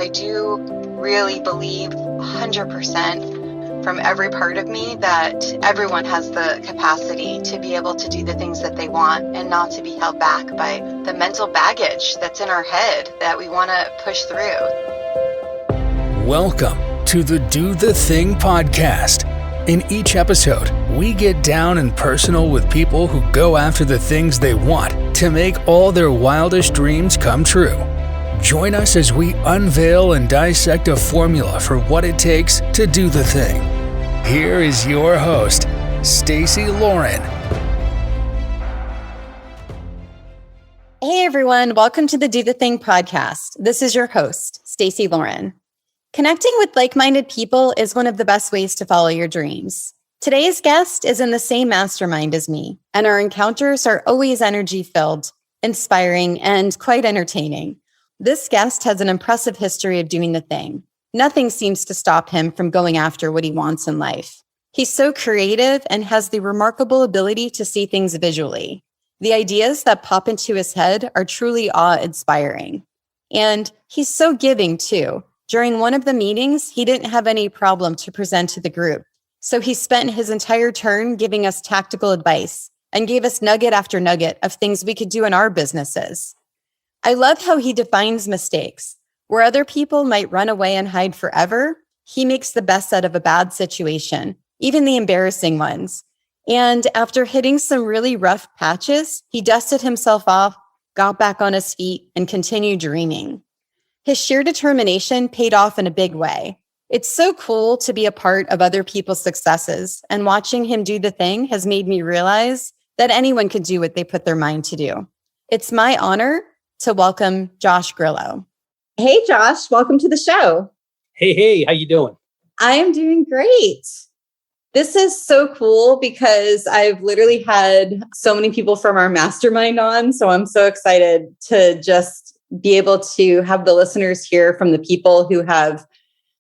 I do really believe 100% from every part of me that everyone has the capacity to be able to do the things that they want and not to be held back by the mental baggage that's in our head that we want to push through. Welcome to the Do the Thing podcast. In each episode, we get down and personal with people who go after the things they want to make all their wildest dreams come true. Join us as we unveil and dissect a formula for what it takes to do the thing. Here is your host, Stacy Lauren. Hey everyone, welcome to the Do the Thing podcast. This is your host, Stacy Lauren. Connecting with like-minded people is one of the best ways to follow your dreams. Today's guest is in the same mastermind as me, and our encounters are always energy-filled, inspiring, and quite entertaining. This guest has an impressive history of doing the thing. Nothing seems to stop him from going after what he wants in life. He's so creative and has the remarkable ability to see things visually. The ideas that pop into his head are truly awe-inspiring. And he's so giving, too. During one of the meetings, he didn't have any problem to present to the group. So he spent his entire turn giving us tactical advice and gave us nugget after nugget of things we could do in our businesses. I love how he defines mistakes. Where other people might run away and hide forever, he makes the best out of a bad situation, even the embarrassing ones. And after hitting some really rough patches, he dusted himself off, got back on his feet, and continued dreaming. His sheer determination paid off in a big way. It's so cool to be a part of other people's successes, and watching him do the thing has made me realize that anyone can do what they put their mind to do. It's my honor to welcome Josh Grillo. Hey, Josh, welcome to the show. Hey, how you doing? I am doing great. This is so cool because I've literally had so many people from our mastermind on, so I'm so excited to just be able to have the listeners hear from the people who have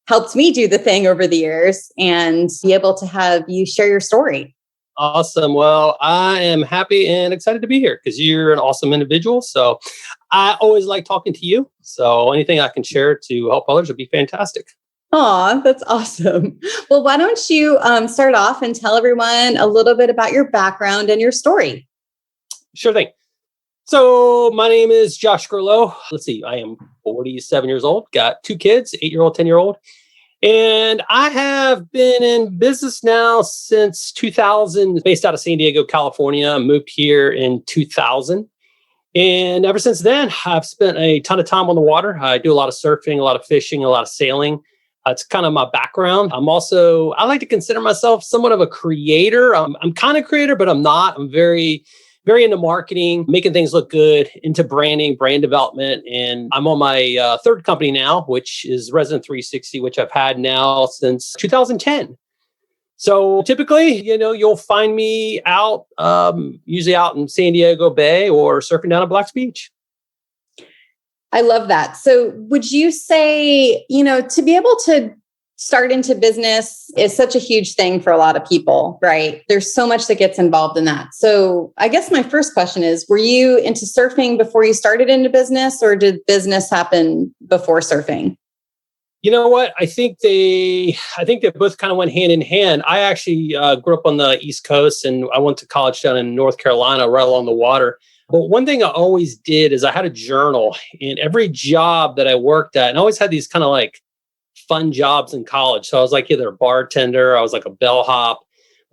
helped me do the thing over the years and be able to have you share your story. Awesome. Well, I am happy and excited to be here because you're an awesome individual. So I always like talking to you. So anything I can share to help others would be fantastic. Aw, that's awesome. Well, why don't you start off and tell everyone a little bit about your background and your story? Sure thing. So my name is Josh Grillo. Let's see, I am 47 years old, got two kids, 8-year-old, 10-year-old. And I have been in business now since 2000, based out of San Diego, California. Moved here in 2000. And ever since then, I've spent a ton of time on the water. I do a lot of surfing, a lot of fishing, a lot of sailing. It's kind of my background. I like to consider myself somewhat of a creator. I'm kind of creator, but I'm not. I'm very into marketing, making things look good, into branding, brand development. And I'm on my third company now, which is Resident 360, which I've had now since 2010. So typically, you'll find me out, usually out in San Diego Bay or surfing down at Black's Beach. I love that. So would you say, to be able to start into business is such a huge thing for a lot of people, right? There's so much that gets involved in that. So I guess my first question is, were you into surfing before you started into business, or did business happen before surfing? You know what? I think they both kind of went hand in hand. I actually grew up on the East Coast, and I went to college down in North Carolina, right along the water. But one thing I always did is I had a journal in every job that I worked at, and I always had these kind of like fun jobs in college. So I was like either a bartender, I was like a bellhop.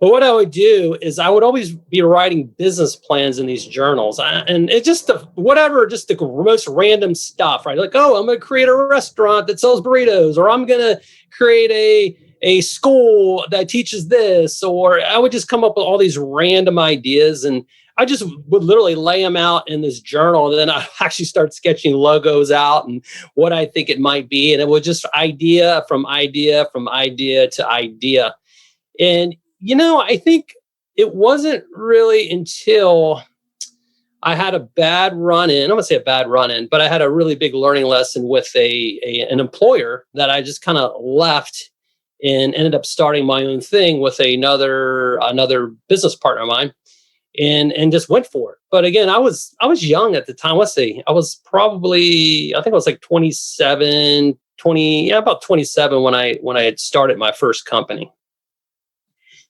But what I would do is I would always be writing business plans in these journals. And it's just the most random stuff, right? Like, I'm going to create a restaurant that sells burritos, or I'm going to create a school that teaches this, or I would just come up with all these random ideas. And I just would literally lay them out in this journal. And then I actually start sketching logos out and what I think it might be. And it was just idea from idea to idea. And, I think it wasn't really until I had a bad run-in. I'm going to say a bad run-in, but I had a really big learning lesson with an employer that I just kind of left and ended up starting my own thing with another business partner of mine. And just went for it. But again, I was young at the time. Let's see, I think I was like 27, about 27 when I had started my first company.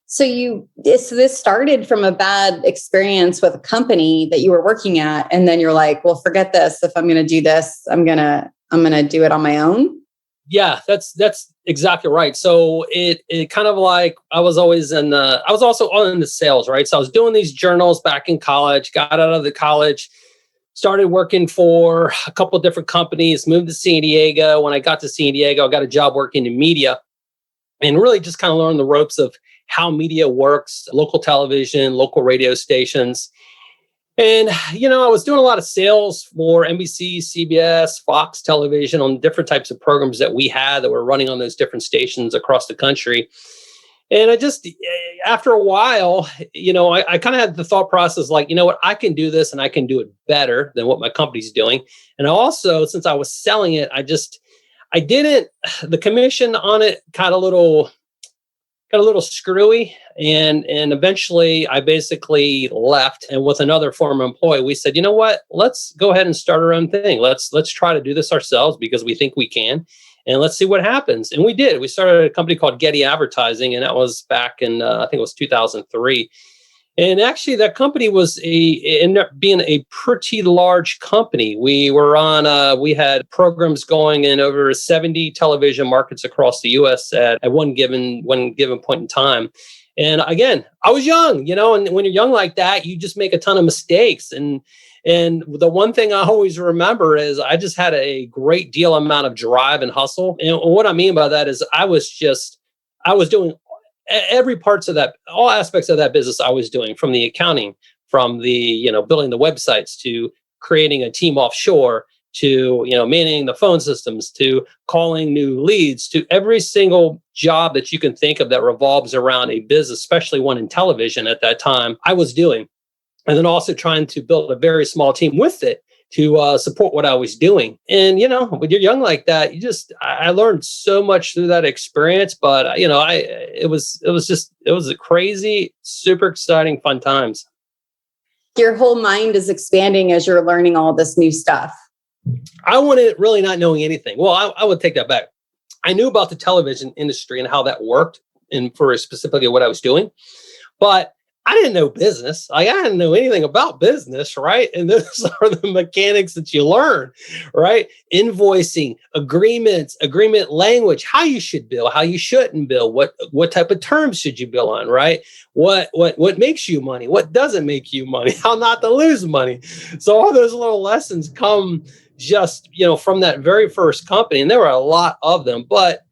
So this started from a bad experience with a company that you were working at. And then you're like, well, forget this. If I'm going to do this, I'm going to do it on my own. Yeah, that's exactly right. So it kind of like I was also in the sales, right? So I was doing these journals back in college, got out of the college, started working for a couple of different companies, moved to San Diego. When I got to San Diego, I got a job working in media and really just kind of learned the ropes of how media works, local television, local radio stations. And, I was doing a lot of sales for NBC, CBS, Fox Television on different types of programs that we had that were running on those different stations across the country. And after a while, I kind of had the thought process like, you know what, I can do this and I can do it better than what my company's doing. And also, since I was selling it, the commission on it got a little screwy, and eventually I basically left. And with another former employee, we said, you know what, let's go ahead and start our own thing. Let's try to do this ourselves because we think we can, and let's see what happens. And we did. We started a company called Getty Advertising, and that was back in I think it was 2003. And actually, that company ended up being a pretty large company. We had programs going in over 70 television markets across the U.S. at one given point in time. And again, I was young, and when you're young like that, you just make a ton of mistakes. And the one thing I always remember is I just had a great deal amount of drive and hustle. And what I mean by that is I was doing all aspects of that business. I was doing, from the accounting, from the, building the websites, to creating a team offshore, to, managing the phone systems, to calling new leads, to every single job that you can think of that revolves around a business, especially one in television at that time, I was doing. And then also trying to build a very small team with it to support what I was doing. And, when you're young like that, I learned so much through that experience. But, it was a crazy, super exciting, fun times. Your whole mind is expanding as you're learning all this new stuff. I went really not knowing anything. Well, I would take that back. I knew about the television industry and how that worked, and for specifically what I was doing. But I didn't know business. I didn't know anything about business, right? And those are the mechanics that you learn, right? Invoicing, agreements, agreement language, how you should bill, how you shouldn't bill, what type of terms should you bill on, right? What makes you money? What doesn't make you money? How not to lose money? So all those little lessons come just, from that very first company. And there were a lot of them, but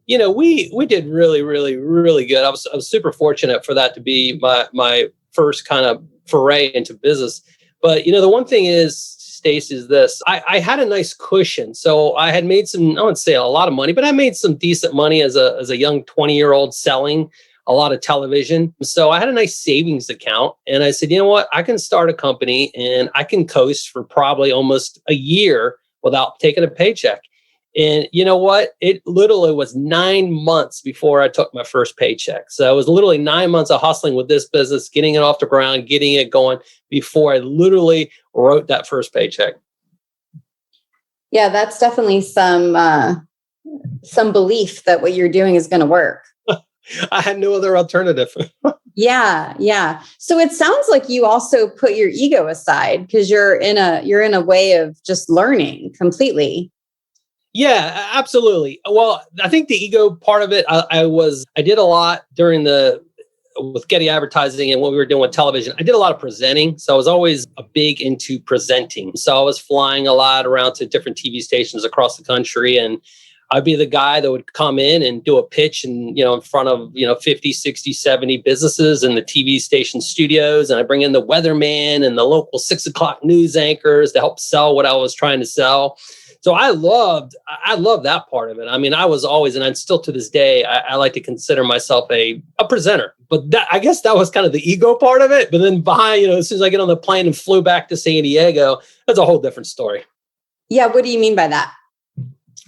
we did really, really, really good. I was super fortunate for that to be my first kind of foray into business. But, the one thing is, Stace, is this. I had a nice cushion. So I had made I wouldn't say a lot of money, but I made some decent money as a young 20-year-old selling a lot of television. So I had a nice savings account. And I said, you know what? I can start a company and I can coast for probably almost a year without taking a paycheck. And you know what? It literally was 9 months before I took my first paycheck. So it was literally 9 months of hustling with this business, getting it off the ground, getting it going before I literally wrote that first paycheck. Yeah, that's definitely some belief that what you're doing is going to work. I had no other alternative. Yeah. So it sounds like you also put your ego aside because you're in a way of just learning completely. Yeah, absolutely. Well, I think the ego part of it, I did a lot with Getty Advertising and what we were doing with television. I did a lot of presenting. So I was always big into presenting. So I was flying a lot around to different TV stations across the country, and I'd be the guy that would come in and do a pitch and, in front of, 50, 60, 70 businesses in the TV station studios. And I bring in the weatherman and the local 6 o'clock news anchors to help sell what I was trying to sell. So I loved that part of it. I mean, I was always, and I'm still to this day, I like to consider myself a presenter. But I guess that was kind of the ego part of it. But then as soon as I get on the plane and flew back to San Diego, that's a whole different story. Yeah. What do you mean by that?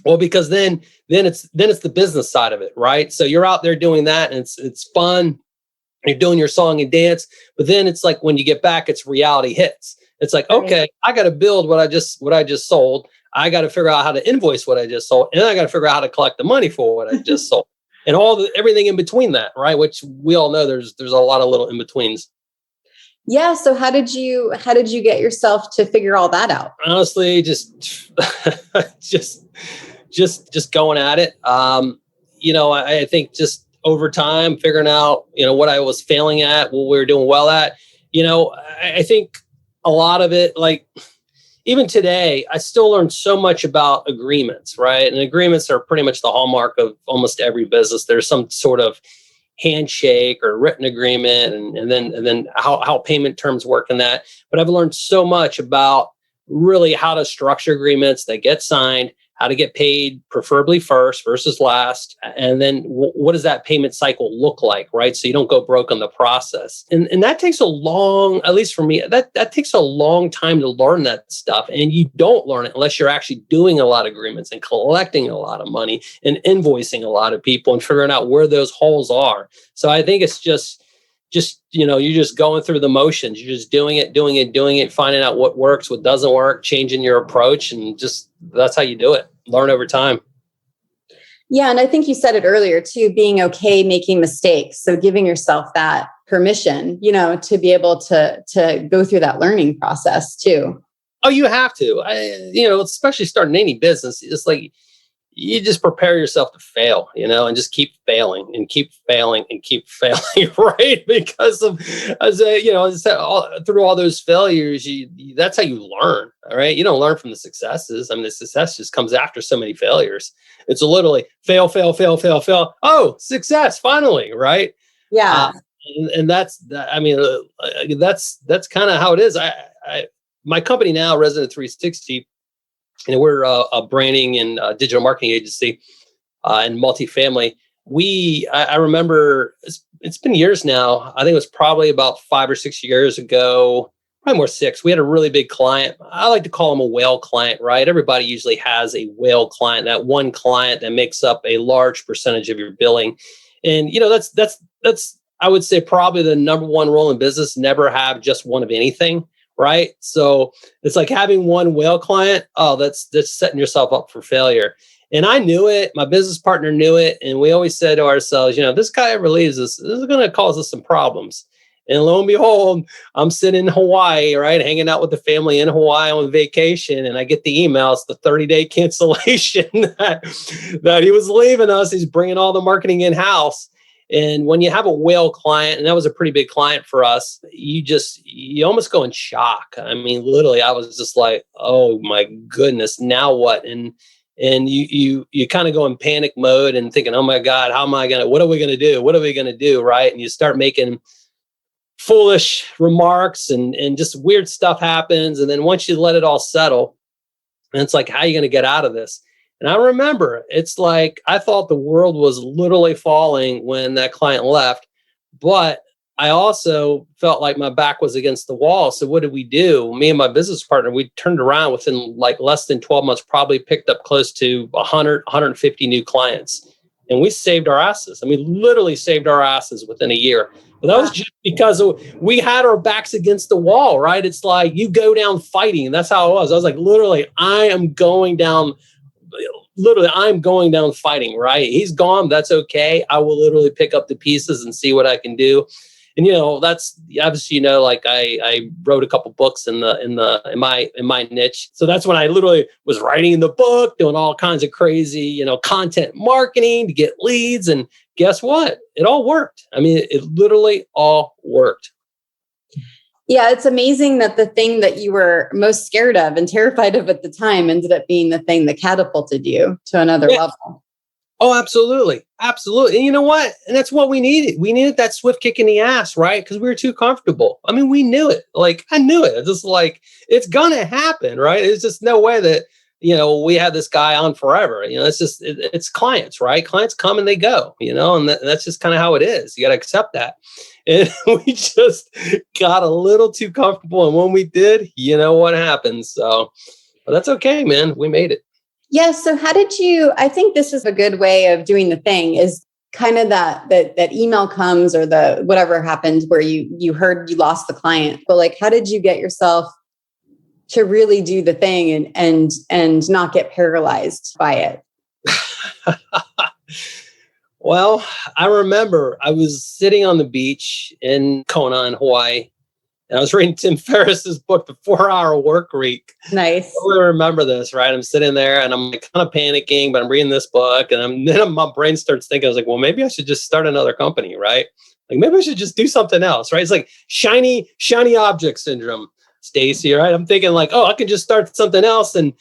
Well, because then it's the business side of it, right? So you're out there doing that, and it's fun. You're doing your song and dance, but then it's like when you get back, it's reality hits. It's like, okay, I got to build what I just sold. I got to figure out how to invoice what I just sold. And then I got to figure out how to collect the money for what I just sold. And everything in between that, right? Which we all know there's a lot of little in betweens. Yeah. So how did you get yourself to figure all that out? Honestly, just just going at it. I think just over time, figuring out, what I was failing at, what we were doing well at. I think a lot of it, like even today, I still learn so much about agreements, right? And agreements are pretty much the hallmark of almost every business. There's some sort of handshake or written agreement, and then how payment terms work in that. But I've learned so much about really how to structure agreements that get signed, how to get paid, preferably first versus last, and then what does that payment cycle look like, right? So you don't go broke on the process. And that takes a long, at least for me, that takes a long time to learn that stuff. And you don't learn it unless you're actually doing a lot of agreements and collecting a lot of money and invoicing a lot of people and figuring out where those holes are. So I think it's just you're just going through the motions. You're just doing it, finding out what works, what doesn't work, changing your approach, and just that's how you do it. Learn over time. Yeah. And I think you said it earlier too, being okay making mistakes. So giving yourself that permission, to be able to go through that learning process too. Oh, you have to. Especially starting any business, it's like you just prepare yourself to fail, and just keep failing and keep failing and keep failing, right? Because of, through all those failures, that's how you learn, all right? You don't learn from the successes. I mean, the success just comes after so many failures. It's literally fail, fail, fail, fail, fail. Oh, success, finally, right? Yeah. And that's kind of how it is. My company now, Resident 360, we're a branding and digital marketing agency and multifamily. I remember it's been years now. I think it was probably about 5 or 6 years ago, probably more 6. We had a really big client. I like to call them a whale client, right? Everybody usually has a whale client, that one client that makes up a large percentage of your billing. And, that's I would say probably the number one rule in business, never have just one of anything. Right. So it's like having one whale client. Oh, that's setting yourself up for failure. And I knew it. My business partner knew it. And we always said to ourselves, this guy ever leaves us, this is going to cause us some problems. And lo and behold, I'm sitting in Hawaii, right, hanging out with the family in Hawaii on vacation. And I get the email. It's the 30-day cancellation that he was leaving us. He's bringing all the marketing in-house. And when you have a whale client, and that was a pretty big client for us, you almost go in shock. I mean, literally, I was just like, oh my goodness, now what? And you kind of go in panic mode and thinking, oh my God, what are we going to do? What are we going to do? Right. And you start making foolish remarks and just weird stuff happens. And then once you let it all settle, and it's like, how are you going to get out of this? And I remember it's like, I thought the world was literally falling when that client left, but I also felt like my back was against the wall. So what did we do? Me and my business partner, we turned around within like less than 12 months, probably picked up close to 100, 150 new clients. And we saved our asses. I mean, literally saved our asses within a year. But that was just because we had our backs against the wall, right? It's like you go down fighting. And that's how it was. I was like, literally, I'm going down fighting, right? He's gone. That's okay. I will literally pick up the pieces and see what I can do. And, that's obviously, like I wrote a couple books in my niche. So that's when I literally was writing the book, doing all kinds of crazy, content marketing to get leads. And guess what? It all worked. I mean, it literally all worked. Yeah, it's amazing that the thing that you were most scared of and terrified of at the time ended up being the thing that catapulted you to another level. Oh, absolutely. Absolutely. And you know what? And that's what we needed. We needed that swift kick in the ass, right? Because we were too comfortable. I mean, we knew it. Like, I knew it. It's just like, it's going to happen, right? There's just no way that, we had this guy on forever. It's clients, right? Clients come and they go, and that's just kind of how it is. You got to accept that. And we just got a little too comfortable. And when we did, you know what happened. So, but that's okay, man. We made it. Yeah. So I think this is a good way of doing the thing is kind of that email comes or the whatever happened where you heard you lost the client, but like, how did you get yourself to really do the thing and not get paralyzed by it? Well, I remember I was sitting on the beach in Kona in Hawaii, and I was reading Tim Ferriss's book, The 4-Hour Work Week. Nice. I really remember this, right? I'm sitting there and I'm kind of panicking, but I'm reading this book, and then my brain starts thinking, I was like, well, maybe I should just start another company, right? Like maybe I should just do something else, right? It's like shiny object syndrome, Stacy, right? I'm thinking like, oh, I can just start something else and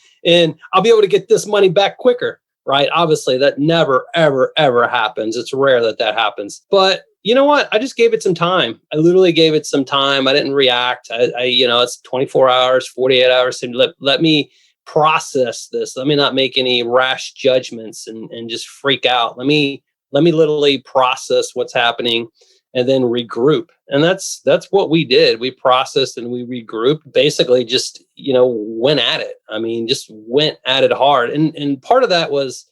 I'll be able to get this money back quicker. Right. Obviously, that never, ever, ever happens. It's rare that happens. But you know what? I just gave it some time. I literally gave it some time. I didn't react. It's 24 hours, 48 hours. And let me process this. Let me not make any rash judgments and just freak out. Let me literally process what's happening and then regroup. And that's what we did. We processed and we regrouped, basically just, went at it. I mean, just went at it hard. And part of that was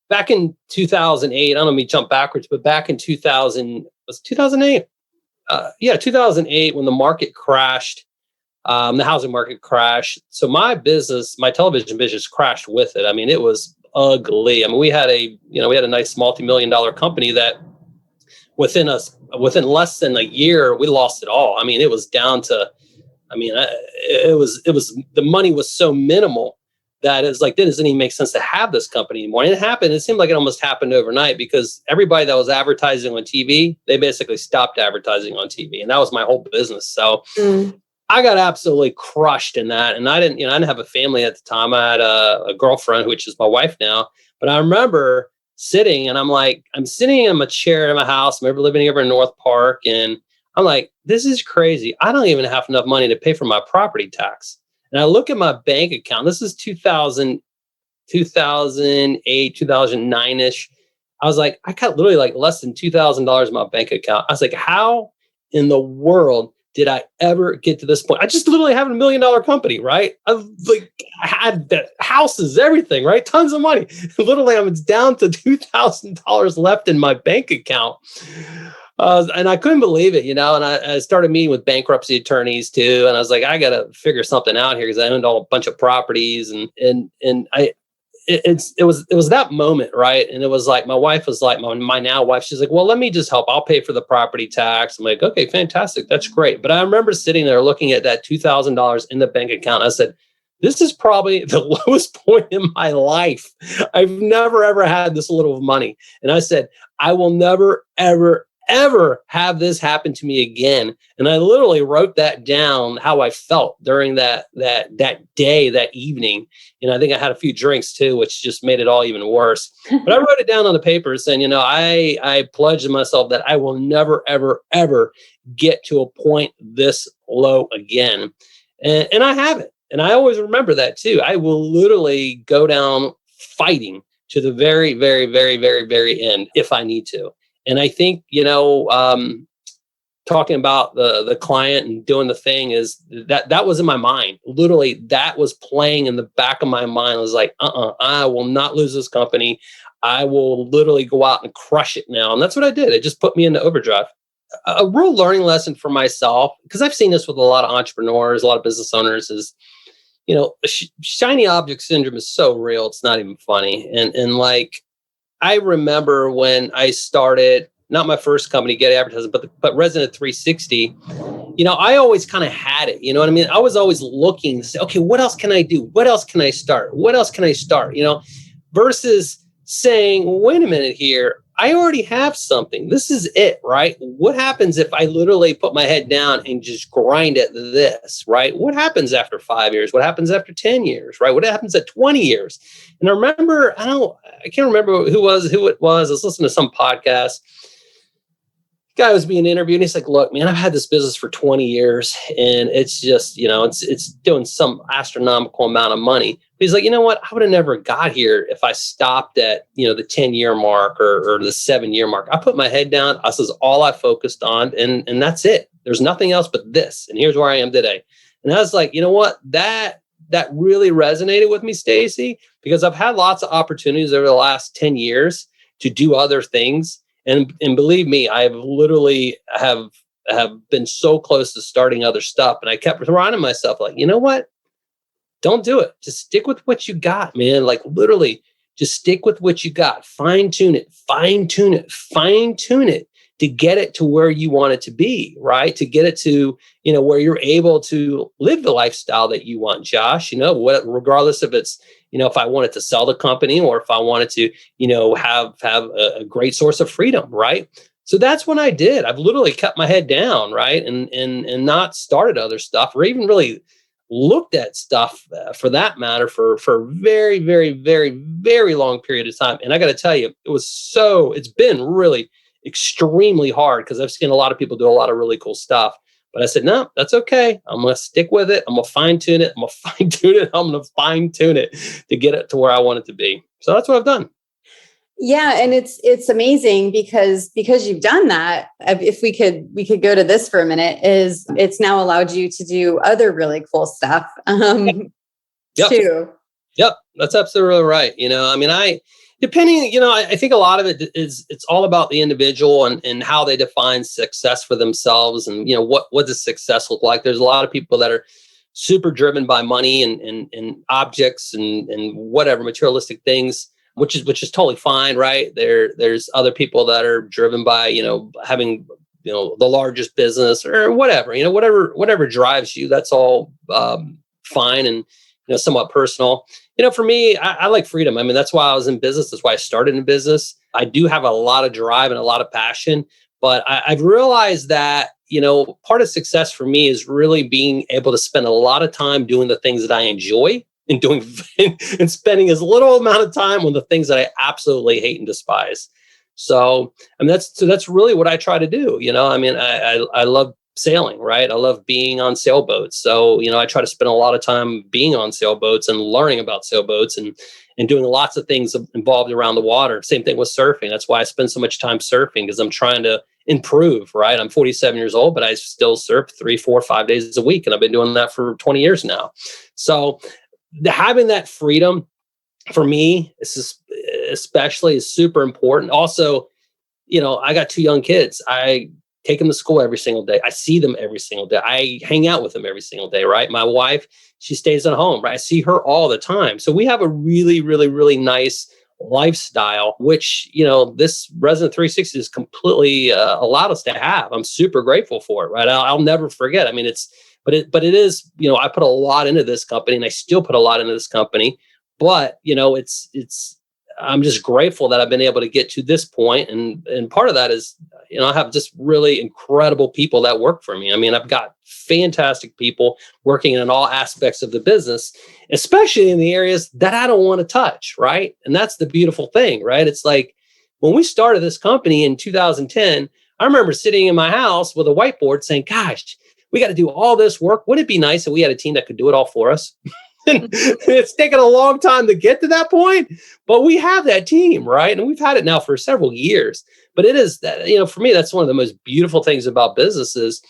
back in 2008, I don't know, let me jump backwards, but back in 2008? 2008, when the market crashed, the housing market crashed. So my television business crashed with it. I mean, it was ugly. I mean, we had a nice multi-million-dollar company that within less than a year, we lost it all. I mean, it was down to, the money was so minimal that it's like, it doesn't even make sense to have this company anymore. And it seemed like it almost happened overnight, because everybody that was advertising on TV, they basically stopped advertising on TV. And that was my whole business. So I got absolutely crushed in that. And I didn't have a family at the time. I had a girlfriend, which is my wife now. But I remember sitting, and I'm sitting in my chair in my house. I'm living over in North Park, and I'm like, this is crazy. I don't even have enough money to pay for my property tax. And I look at my bank account. This is 2008, 2009-ish. I was like, I got literally like less than $2,000 in my bank account. I was like, how in the world did I ever get to this point? I just literally have $1 million company, right? I had the houses, everything, right? Tons of money. Literally, it's down to $2,000 left in my bank account. And I couldn't believe it, and I started meeting with bankruptcy attorneys too. And I was like, I got to figure something out here, because I owned a bunch of properties, and it was that moment, right? And it was like, my wife was like, my now wife, she's like, well, let me just help. I'll pay for the property tax. I'm like, okay, fantastic. That's great. But I remember sitting there looking at that $2,000 in the bank account. I said, this is probably the lowest point in my life. I've never, ever had this little money. And I said, I will never, ever have this happen to me again. And I literally wrote that down, how I felt during that day, that evening. And I think I had a few drinks too, which just made it all even worse. But I wrote it down on the paper saying, I pledged to myself that I will never, ever, ever get to a point this low again. And I haven't. And I always remember that too. I will literally go down fighting to the very, very, very, very, very end if I need to. And I think, talking about the client and doing the thing, is that was in my mind. Literally, that was playing in the back of my mind. I was like, I will not lose this company. I will literally go out and crush it now. And that's what I did. It just put me into overdrive. A real learning lesson for myself, because I've seen this with a lot of entrepreneurs, a lot of business owners, is, shiny object syndrome is so real. It's not even funny. And like, I remember when I started, not my first company, Get Advertising, but Resident 360, I always kind of had it, you know what I mean? I was always looking to say, okay, what else can I do? What else can I start? What else can I start? Versus saying, wait a minute here, I already have something. This is it, right? What happens if I literally put my head down and just grind at this, right? What happens after 5 years? What happens after 10 years, right? What happens at 20 years? And I remember, I can't remember who it was. I was listening to some podcast. Guy was being interviewed, and he's like, look, man, I've had this business for 20 years, and it's just, it's doing some astronomical amount of money. But he's like, you know what? I would have never got here if I stopped at, the 10-year mark or the 7-year mark. I put my head down. This is all I focused on, and that's it. There's nothing else but this. And here's where I am today. And I was like, you know what? That really resonated with me, Stacy, because I've had lots of opportunities over the last 10 years to do other things. And believe me, I've literally have been so close to starting other stuff. And I kept reminding myself, like, you know what? don't do it. Just stick with what you got, man. Like literally just stick with what you got. Fine tune it to get it to where you want it to be, right? To get it to, where you're able to live the lifestyle that you want, Josh, regardless if it's, if I wanted to sell the company or if I wanted to, have a great source of freedom, right? So that's when I did. I've literally kept my head down, right? And not started other stuff or even really looked at stuff for that matter for a very, very, very, very long period of time. And I got to tell you, it's been really extremely hard because I've seen a lot of people do a lot of really cool stuff. But I said, no, that's okay. I'm going to stick with it. I'm going to fine tune it. I'm going to fine tune it to get it to where I want it to be. So that's what I've done. Yeah. And it's amazing because you've done that. If we could go to this for a minute, is it's now allowed you to do other really cool stuff too. Yep. That's absolutely right. I think a lot of it is, it's all about the individual and how they define success for themselves. And, what does success look like? There's a lot of people that are super driven by money and objects and whatever materialistic things, which is totally fine. Right. There's other people that are driven by, having, the largest business or whatever, whatever drives you, that's all fine and, somewhat personal. For me, I like freedom. I mean, that's why I was in business. That's why I started in business. I do have a lot of drive and a lot of passion, but I've realized that, part of success for me is really being able to spend a lot of time doing the things that I enjoy and doing and spending as little amount of time on the things that I absolutely hate and despise. So, that's really what I try to do. I love sailing, right? I love being on sailboats. So, I try to spend a lot of time being on sailboats and learning about sailboats and doing lots of things involved around the water. Same thing with surfing. That's why I spend so much time surfing, because I'm trying to improve, right? I'm 47 years old, but I still surf 3, 4, 5 days a week. And I've been doing that for 20 years now. So having that freedom for me, especially is super important. Also, I got 2 young kids. I take them to school every single day. I see them every single day. I hang out with them every single day, right? My wife, she stays at home, right? I see her all the time. So we have a really, really, really nice lifestyle, which, this Resident 360 has completely allowed us to have. I'm super grateful for it, right? I'll never forget. I mean, but it is, I put a lot into this company and I still put a lot into this company, but, I'm just grateful that I've been able to get to this point. And part of that is, I have just really incredible people that work for me. I mean, I've got fantastic people working in all aspects of the business, especially in the areas that I don't want to touch. Right. And that's the beautiful thing, right? It's like when we started this company in 2010, I remember sitting in my house with a whiteboard saying, gosh, we got to do all this work. Would it be nice if we had a team that could do it all for us? And it's taken a long time to get to that point, but we have that team, right? And we've had it now for several years. But it is that, for me, that's one of the most beautiful things about businesses.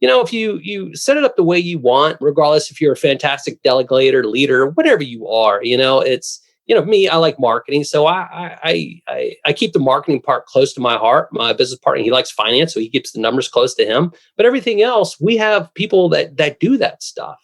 If you set it up the way you want, regardless if you're a fantastic delegator, leader, whatever you are, it's, me, I like marketing. So I keep the marketing part close to my heart. My business partner, he likes finance, so he keeps the numbers close to him. But everything else, we have people that do that stuff.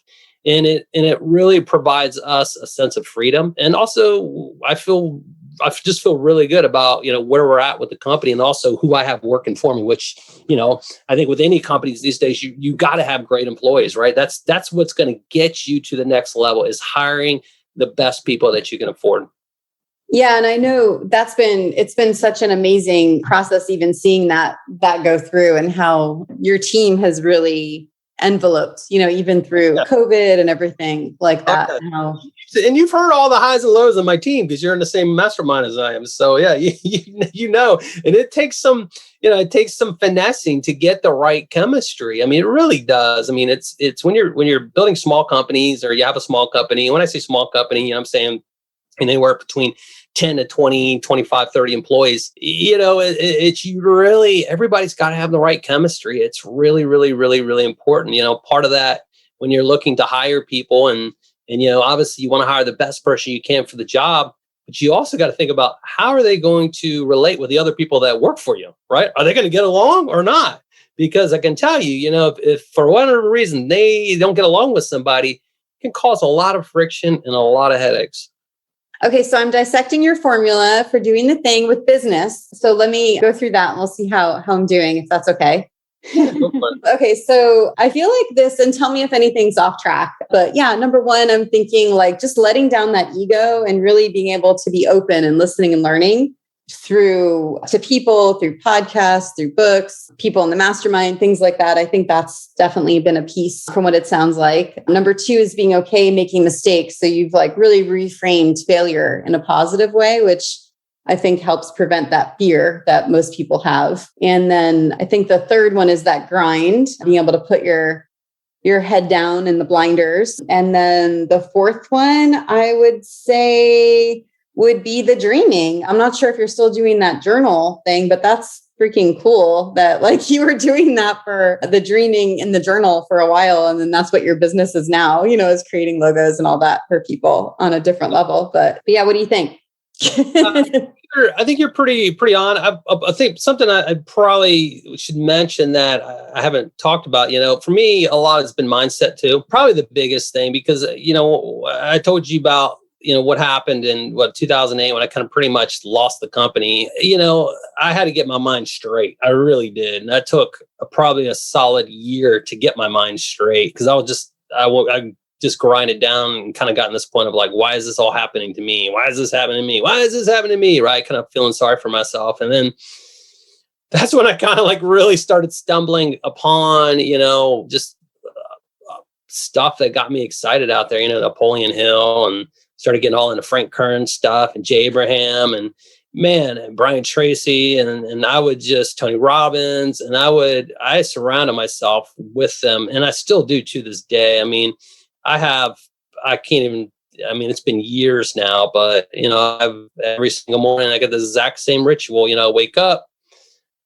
And it really provides us a sense of freedom. And also I just feel really good about, where we're at with the company and also who I have working for me, which, I think with any companies these days, you got to have great employees, right? That's what's going to get you to the next level, is hiring the best people that you can afford. Yeah. And I know it's been such an amazing process, even seeing that go through and how your team has really enveloped, even through COVID and everything like that. Okay. And you've heard all the highs and lows of my team because you're in the same mastermind as I am. So yeah, and it takes some finessing to get the right chemistry. I mean, it really does. I mean, it's when you're building small companies or you have a small company. When I say small company, I'm saying anywhere between 10 to 20, 25, 30 employees, it's really, everybody's got to have the right chemistry. It's really, really, really, really important. Part of that when you're looking to hire people and obviously you want to hire the best person you can for the job, but you also got to think about how are they going to relate with the other people that work for you, right? Are they going to get along or not? Because I can tell you, if for whatever reason they don't get along with somebody, can cause a lot of friction and a lot of headaches. Okay, so I'm dissecting your formula for doing the thing with business. So let me go through that and we'll see how I'm doing, if that's okay. Yeah, go for it. Okay, so I feel like this, and tell me if anything's off track. But yeah, number one, I'm thinking like just letting down that ego and really being able to be open and listening and learning through to people, through podcasts, through books, people in the mastermind, things like that. I think that's definitely been a piece from what it sounds like. Number two is being okay making mistakes. So you've like really reframed failure in a positive way, which I think helps prevent that fear that most people have. And then I think the third one is that grind, being able to put your head down in the blinders. And then the fourth one, I would say, would be the dreaming. I'm not sure if you're still doing that journal thing, but that's freaking cool that like you were doing that for the dreaming in the journal for a while. And then that's what your business is now, is creating logos and all that for people on a different level. But yeah, what do you think? I think you're pretty on. I think something I probably should mention that I haven't talked about, for me, a lot has been mindset too. Probably the biggest thing because, I told you about, what happened in 2008 when I kind of pretty much lost the company. I had to get my mind straight. I really did. And that took probably a solid year to get my mind straight because I just grinded down and kind of gotten this point of like, why is this all happening to me? Why is this happening to me? Why is this happening to me? Right. Kind of feeling sorry for myself. And then that's when I kind of like really started stumbling upon, just stuff that got me excited out there, Napoleon Hill, and started getting all into Frank Kern stuff and Jay Abraham and and Brian Tracy. And I would just Tony Robbins, and I surrounded myself with them. And I still do to this day. I mean, it's been years now, but, every single morning I get the exact same ritual, wake up,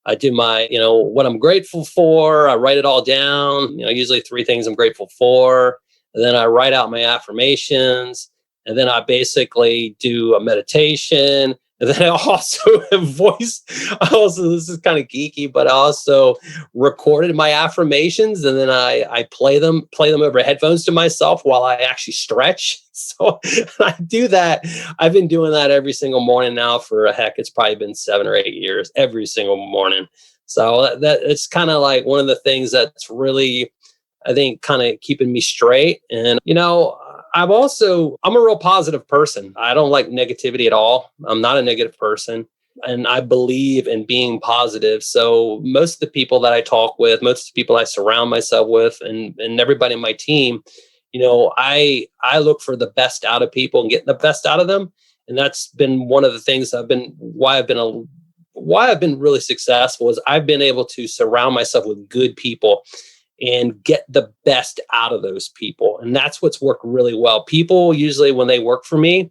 I do my, what I'm grateful for. I write it all down, usually 3 things I'm grateful for. And then I write out my affirmations. And then I basically do a meditation. And then I also have this is kind of geeky, but I also recorded my affirmations, and then I play them over headphones to myself while I actually stretch. So I do that. I've been doing that every single morning now for it's probably been 7 or 8 years, every single morning. So that it's kind of like one of the things that's really, I think, kind of keeping me straight. And, I'm a real positive person. I don't like negativity at all. I'm not a negative person. And I believe in being positive. So most of the people that I talk with, most of the people I surround myself with, and everybody in my team, I look for the best out of people and getting the best out of them. And that's been one of the things why I've been really successful is I've been able to surround myself with good people and get the best out of those people. And that's what's worked really well. People usually, when they work for me,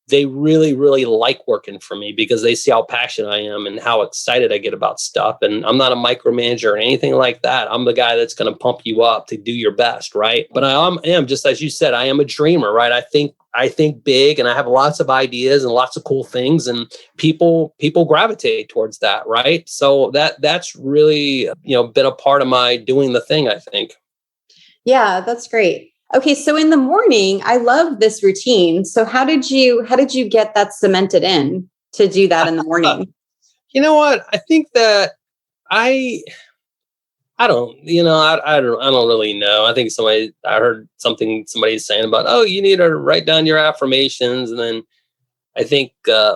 they really, really like working for me because they see how passionate I am and how excited I get about stuff. And I'm not a micromanager or anything like that. I'm the guy that's going to pump you up to do your best, right? But I am, just as you said, I am a dreamer, right? I think big, and I have lots of ideas and lots of cool things, and people gravitate towards that, right? So that's really, been a part of my doing the thing, I think. Yeah, that's great. Okay, so in the morning, I love this routine. So how did you get that cemented in to do that in the morning? You know what? I think that I don't really know. I think I heard somebody saying about, oh, you need to write down your affirmations. And then I think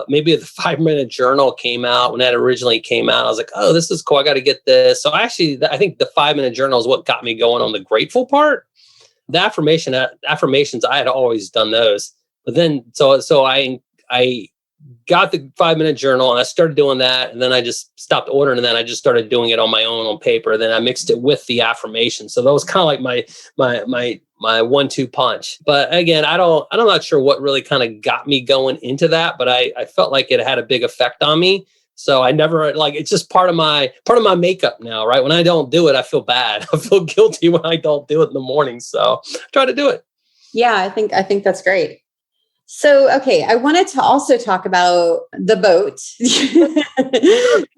maybe the 5-minute journal came out. When that originally came out, I was like, oh, this is cool. I got to get this. So I think the 5-minute journal is what got me going on the grateful part. The affirmations, I had always done those. But then, so I got the 5-minute journal and I started doing that. And then I just stopped ordering. And then I just started doing it on my own on paper. Then I mixed it with the affirmation. So that was kind of like my 1-2 punch. But again, I'm not sure what really kind of got me going into that, but I felt like it had a big effect on me. So I never it's just part of my makeup now, right? When I don't do it, I feel bad. I feel guilty when I don't do it in the morning. So I try to do it. Yeah, I think that's great. So, okay, I wanted to also talk about the boat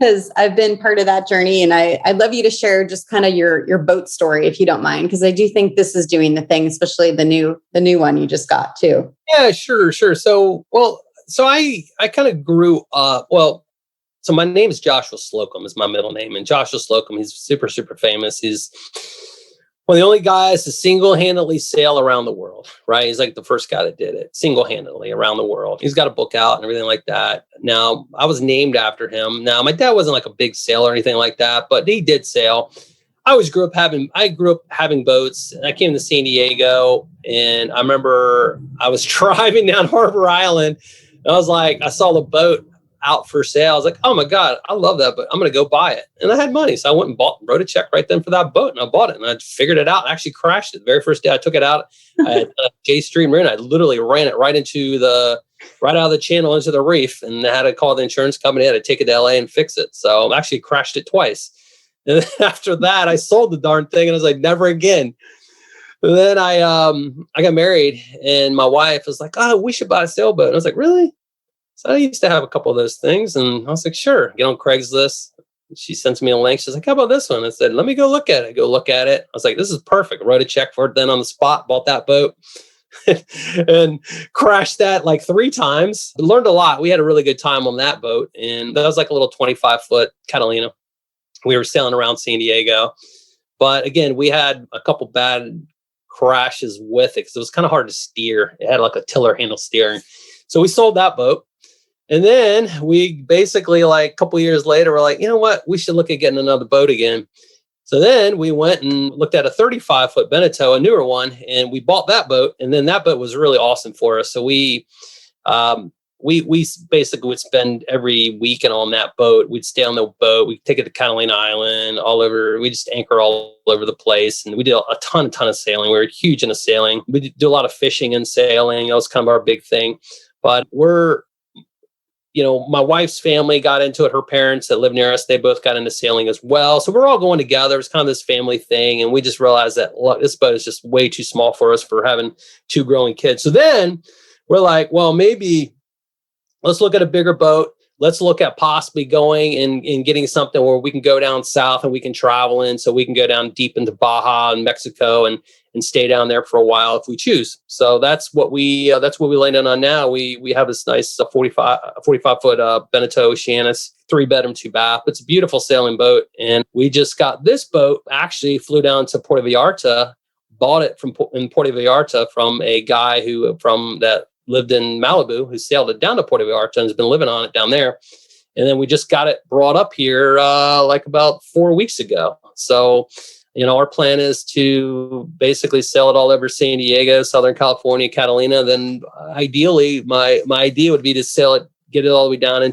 because I've been part of that journey, and I'd love you to share just kind of your boat story, if you don't mind, because I do think this is doing the thing, especially the new one you just got too. Yeah, sure. So I kind of grew up. So my name is Joshua Slocum is my middle name, and Joshua Slocum, he's super, super famous. He's one of the only guys to single-handedly sail around the world, right? He's like the first guy that did it single-handedly around the world. He's got a book out and everything like that. Now, I was named after him. Now, my dad wasn't like a big sailor or anything like that, but he did sail. I grew up having boats, and I came to San Diego, and I remember I was driving down Harbor Island, and I saw the boat out for sale. I was like, oh my God, I love that boat. I'm going to go buy it. And I had money. So I went and wrote a check right then for that boat, and I bought it, and I figured it out. I actually crashed it the very first day I took it out at J Street Marine. I literally ran it right out of the channel into the reef, and I had to call the insurance company. I had to take it to LA and fix it. So I actually crashed it twice. And then after that, I sold the darn thing, and I was like, never again. And then I got married, and my wife was like, oh, we should buy a sailboat. And I was like, really? So I used to have a couple of those things, and I was like, sure. Get on Craigslist. She sends me a link. She's like, how about this one? I said, let me go look at it. Go look at it. I was like, this is perfect. I wrote a check for it then on the spot, bought that boat and crashed that like 3 times. I learned a lot. We had a really good time on that boat. And that was like a little 25-foot Catalina. We were sailing around San Diego. But again, we had a couple bad crashes with it because it was kind of hard to steer. It had like a tiller handle steering. So we sold that boat. And then we basically, like a couple of years later, we're like, you know what? We should look at getting another boat again. So then we went and looked at a 35-foot Beneteau, a newer one, and we bought that boat. And then that boat was really awesome for us. So we basically would spend every weekend on that boat. We'd stay on the boat. We'd take it to Catalina Island, all over. We just anchor all over the place. And we did a ton of sailing. We were huge into sailing. We do a lot of fishing and sailing. That was kind of our big thing. But my wife's family got into it. Her parents that live near us, they both got into sailing as well. So we're all going together. It's kind of this family thing. And we just realized that, look, this boat is just way too small for us for having 2 growing kids. So then we're like, well, maybe let's look at a bigger boat. Let's look at possibly going and getting something where we can go down south and we can travel in. So we can go down deep into Baja and Mexico and stay down there for a while if we choose. So that's what we landed on now. We have this nice 45-foot Beneteau Oceanus, 3-bedroom, 2-bath. It's a beautiful sailing boat. And we just got this boat, actually flew down to Puerto Vallarta, bought it in Puerto Vallarta from a guy that lived in Malibu, who sailed it down to Puerto Vallarta and has been living on it down there. And then we just got it brought up here like about 4 weeks ago. So, our plan is to basically sell it all over San Diego, Southern California, Catalina. Then ideally, my idea would be to sell it, get it all the way down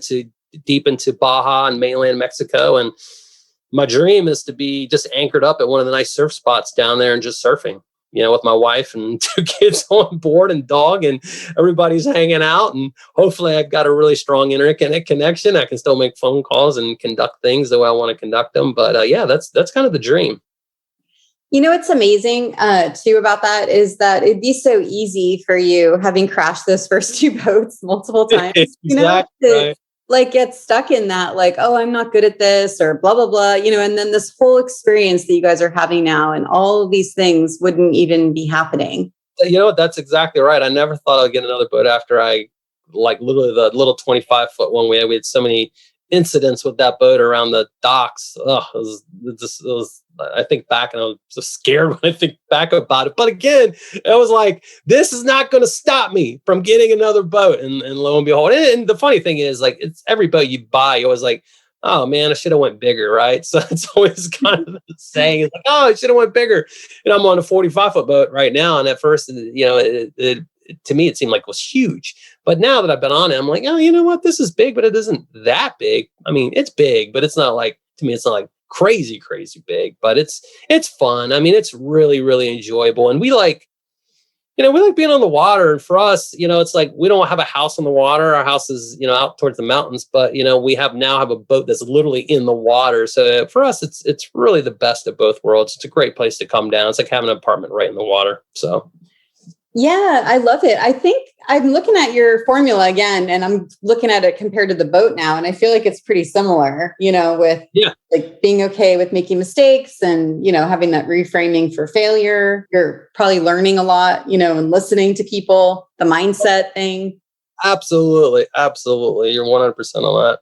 deep into Baja and mainland Mexico. And my dream is to be just anchored up at one of the nice surf spots down there and just surfing, with my wife and 2 kids on board and dog, and everybody's hanging out. And hopefully I've got a really strong internet connection. I can still make phone calls and conduct things the way I want to conduct them. But that's kind of the dream. What's amazing too about that is that it'd be so easy for you, having crashed those first 2 boats multiple times, Exactly, right. Get stuck in that, oh, I'm not good at this, or blah, blah, blah, and then this whole experience that you guys are having now and all of these things wouldn't even be happening. That's exactly right. I never thought I'd get another boat after I, literally the little 25-foot one. We had so many incidents with that boat around the docks. It was I think back, and I'm so scared when I think back about it. But again, I was like, this is not going to stop me from getting another boat. And lo and behold, and the funny thing is, it's every boat you buy, you're always like, oh man, I should have went bigger, right? So it's always kind of the saying, it's like, oh, I should have went bigger. And I'm on a 45-foot boat right now. And at first, to me, it seemed like it was huge. But now that I've been on it, I'm like, oh, you know what? This is big, but it isn't that big. I mean, it's big, but it's not to me, it's not crazy big, but it's fun. I mean, it's really, really enjoyable. And we like being on the water. And for us, it's we don't have a house on the water. Our house is, out towards the mountains, but we now have a boat that's literally in the water. So for us, it's really the best of both worlds. It's a great place to come down. It's like having an apartment right in the water. So yeah, I love it. I think I'm looking at your formula again, and I'm looking at it compared to the boat now. And I feel like it's pretty similar, with like being okay with making mistakes and, having that reframing for failure. You're probably learning a lot, and listening to people, the mindset thing. Absolutely. Absolutely. You're 100% on that.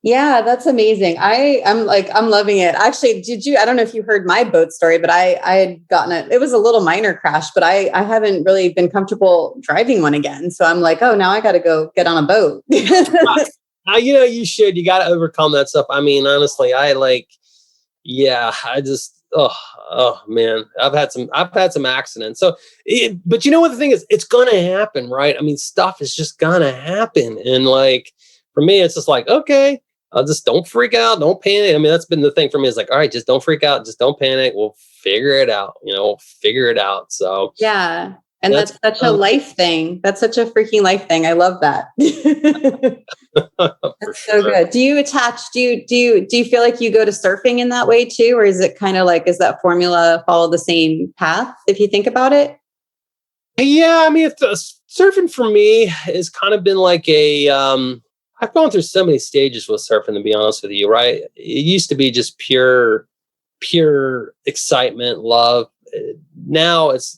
Yeah, that's amazing. I'm loving it. Actually, I don't know if you heard my boat story, but I had gotten it was a little minor crash, but I haven't really been comfortable driving one again. So I'm like, oh, now I got to go get on a boat. You should, you got to overcome that stuff. I mean, honestly, I just, oh man, I've had some accidents. So, but you know what the thing is, it's going to happen, right? I mean, stuff is just going to happen. And like, for me, it's just like, okay, just don't freak out. Don't panic. I mean, that's been the thing for me is like, all right, just don't freak out. Just don't panic. We'll figure it out, we'll figure it out. So yeah. And that's such a life thing. That's such a freaking life thing. I love that. That's so good. Do you feel like you go to surfing in that way too? Or is it kind of like, is that formula follow the same path if you think about it? Yeah. I mean, surfing for me has kind of been like I've gone through so many stages with surfing, to be honest with you, right? It used to be just pure excitement, love. Now it's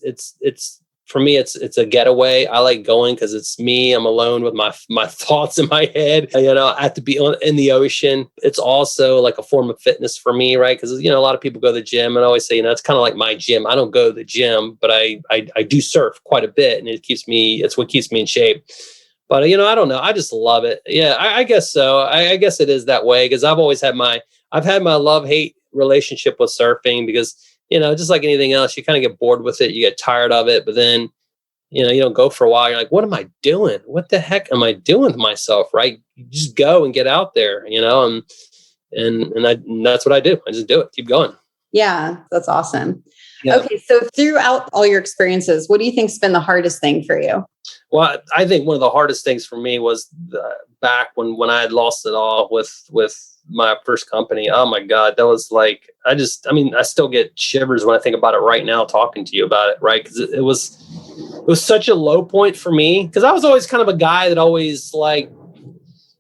for me, it's a getaway. I like going because it's me. I'm alone with my thoughts in my head. I have to be in the ocean. It's also like a form of fitness for me, right? Because a lot of people go to the gym, and I always say, it's kind of like my gym. I don't go to the gym, but I do surf quite a bit, and it's what keeps me in shape. But, I don't know. I just love it. Yeah, I guess so. I guess it is that way because I've had my love-hate relationship with surfing because, just like anything else, you kind of get bored with it. You get tired of it. But then, you don't go for a while. You're like, what am I doing? What the heck am I doing with myself? Right. You just go and get out there, and that's what I do. I just do it. Keep going. Yeah, that's awesome. Yeah. Okay. So throughout all your experiences, what do you think's been the hardest thing for you? Well, I think one of the hardest things for me was back when I had lost it all with my first company. Oh my God, that was like, I still get shivers when I think about it right now, talking to you about it. Right. Cause it was such a low point for me. Cause I was always kind of a guy that always like,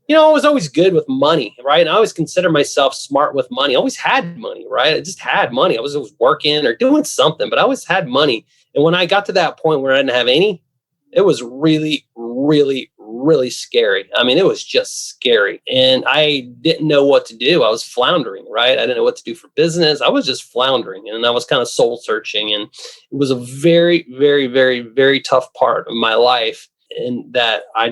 I was always good with money. Right. And I always consider myself smart with money. I always had money. Right. I just had money. I was always working or doing something, but I always had money. And when I got to that point where I didn't have any, it was really, really, really scary. I mean, it was just scary. And I didn't know what to do. I was floundering, right? I didn't know what to do for business. I was just floundering and I was kind of soul searching. And it was a very, very, very, very tough part of my life. And that I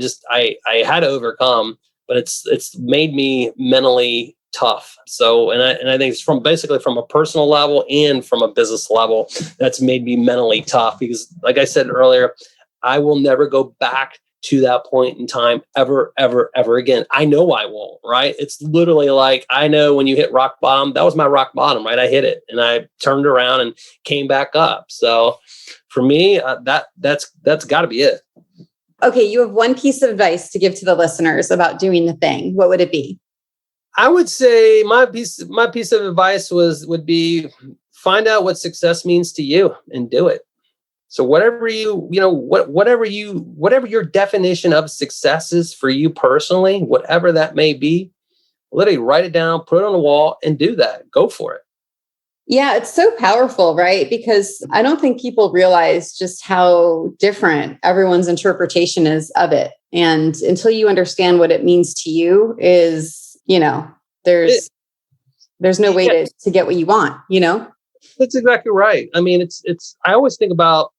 had to overcome, but it's made me mentally tough. So, and I think it's from a personal level and from a business level, that's made me mentally tough because like I said earlier, I will never go back to that point in time ever, ever, ever again. I know I won't, right? It's literally like, I know when you hit rock bottom, that was my rock bottom, right? I hit it and I turned around and came back up. So for me, that's gotta be it. Okay. You have one piece of advice to give to the listeners about doing the thing. What would it be? I would say my piece of advice would be find out what success means to you and do it. So whatever whatever your definition of success is for you personally, whatever that may be, literally write it down, put it on the wall and do that. Go for it. Yeah, it's so powerful, right? Because I don't think people realize just how different everyone's interpretation is of it. And until you understand what it means to you is, there's no way to get what you want, That's exactly right. I mean, I always think about,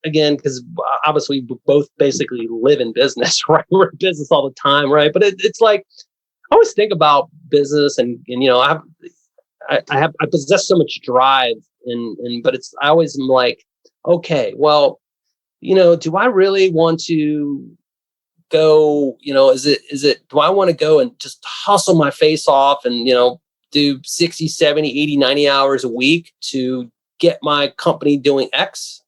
again, because obviously we both basically live in business, right? We're in business all the time, right? But it's like, I always think about business and I possess so much drive but I always am like, okay, well, do I really want to go, do I want to go and just hustle my face off and, do 60, 70, 80, 90 hours a week to get my company doing X?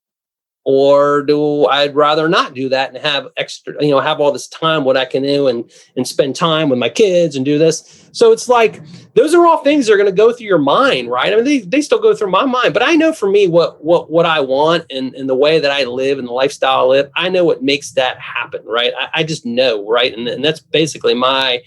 Or do I'd rather not do that and have extra, have all this time, what I can do and spend time with my kids and do this. So it's like, those are all things that are going to go through your mind, right? I mean, they still go through my mind, but I know for me, what I want and the way that I live and the lifestyle I live, I know what makes that happen, right? I just know, right? And that's basically my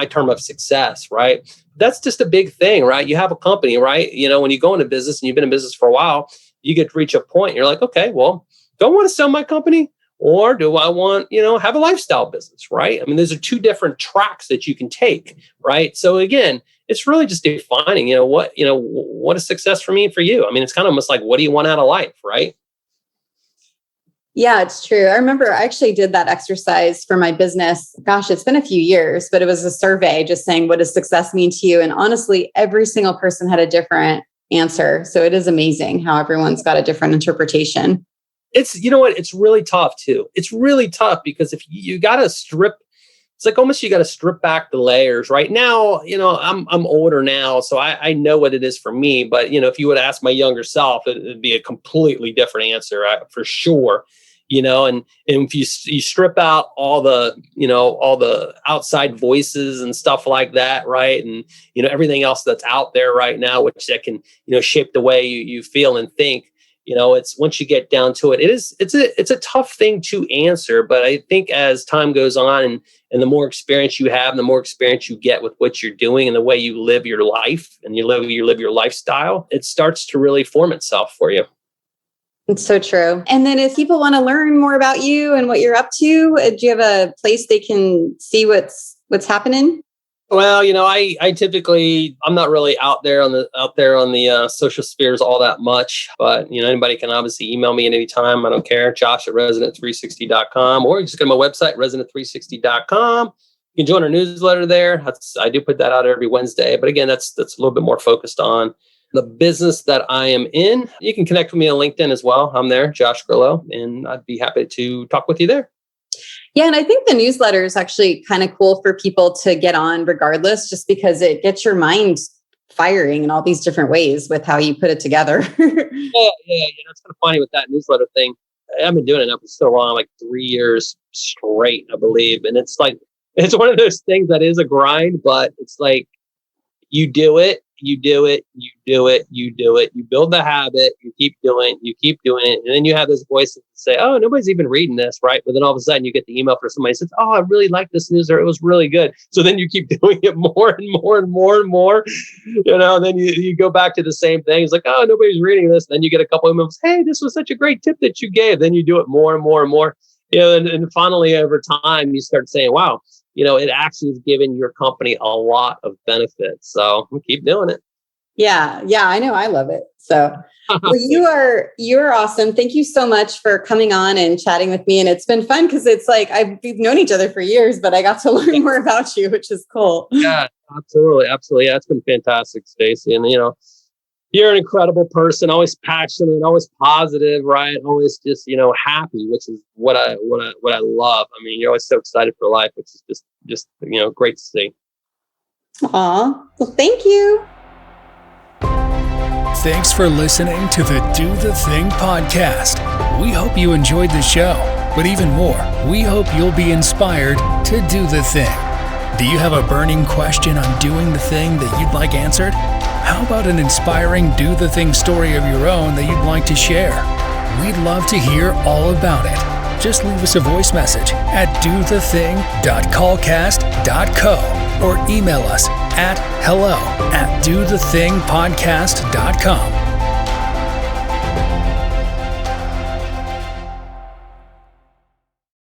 term of success, right? That's just a big thing, right? You have a company, right? When you go into business and you've been in business for a while, you get to reach a point. You're like, okay, well, do I want to sell my company or do I want, have a lifestyle business, right? I mean, those are two different tracks that you can take, right? So again, it's really just defining, what is success for me and for you. I mean, it's kind of almost like, what do you want out of life, right? Yeah, it's true. I remember I actually did that exercise for my business. Gosh, it's been a few years, but it was a survey just saying, what does success mean to you? And honestly, every single person had a different answer. So it is amazing how everyone's got a different interpretation. It's, it's really tough too. It's really tough because if you got to strip, it's like almost you got to strip back the layers right now. I'm older now, so I know what it is for me. But, if you would ask my younger self, it'd be a completely different answer for sure. And if you strip out all the outside voices and stuff like that, right? And, everything else that's out there right now, which that can, shape the way you feel and think, it's once you get down to it, it's a tough thing to answer. But I think as time goes on and the more experience you have, and the more experience you get with what you're doing and the way you live your life and you live your lifestyle, it starts to really form itself for you. It's so true. And then if people want to learn more about you and what you're up to, do you have a place they can see what's happening? Well, I typically, I'm not really out there on the social spheres all that much, but anybody can obviously email me at any time. I don't care. Josh@resonant360.com, or you just go to my website, resonant360.com. You can join our newsletter there. I do put that out every Wednesday, but again, that's a little bit more focused on the business that I am in. You can connect with me on LinkedIn as well. I'm there, Josh Grillo, and I'd be happy to talk with you there. Yeah. And I think the newsletter is actually kind of cool for people to get on regardless, just because it gets your mind firing in all these different ways with how you put it together. Yeah. It's kind of funny with that newsletter thing. I've been doing it now for so long, like 3 years straight, I believe. And it's like, it's one of those things that is a grind, but it's like, you do it, you build the habit, you keep doing it. And then you have this voice that say, oh, nobody's even reading this, right? But then all of a sudden you get the email from somebody who says, oh, I really like this news, or it was really good. So then you keep doing it more and more and more and more, and then you go back to the same thing. It's like, oh, nobody's reading this. Then you get a couple of emails, hey, this was such a great tip that you gave. Then you do it more and more and more, and finally over time you start saying, wow, it actually has given your company a lot of benefits. So keep doing it. Yeah, I know. I love it. So well, you're awesome. Thank you so much for coming on and chatting with me. And it's been fun because it's like we've known each other for years, but I got to learn more about you, which is cool. Yeah, absolutely. Yeah, it's been fantastic, Stacey. And you're an incredible person, always passionate, always positive, right? Always just, happy, which is what I love. I mean, you're always so excited for life, which is just great to see. Aw, well, thank you. Thanks for listening to the Do the Thing podcast. We hope you enjoyed the show, but even more, we hope you'll be inspired to do the thing. Do you have a burning question on doing the thing that you'd like answered? How about an inspiring do the thing story of your own that you'd like to share? We'd love to hear all about it. Just leave us a voice message at dothething.callcast.co or email us at hello@dothethingpodcast.com.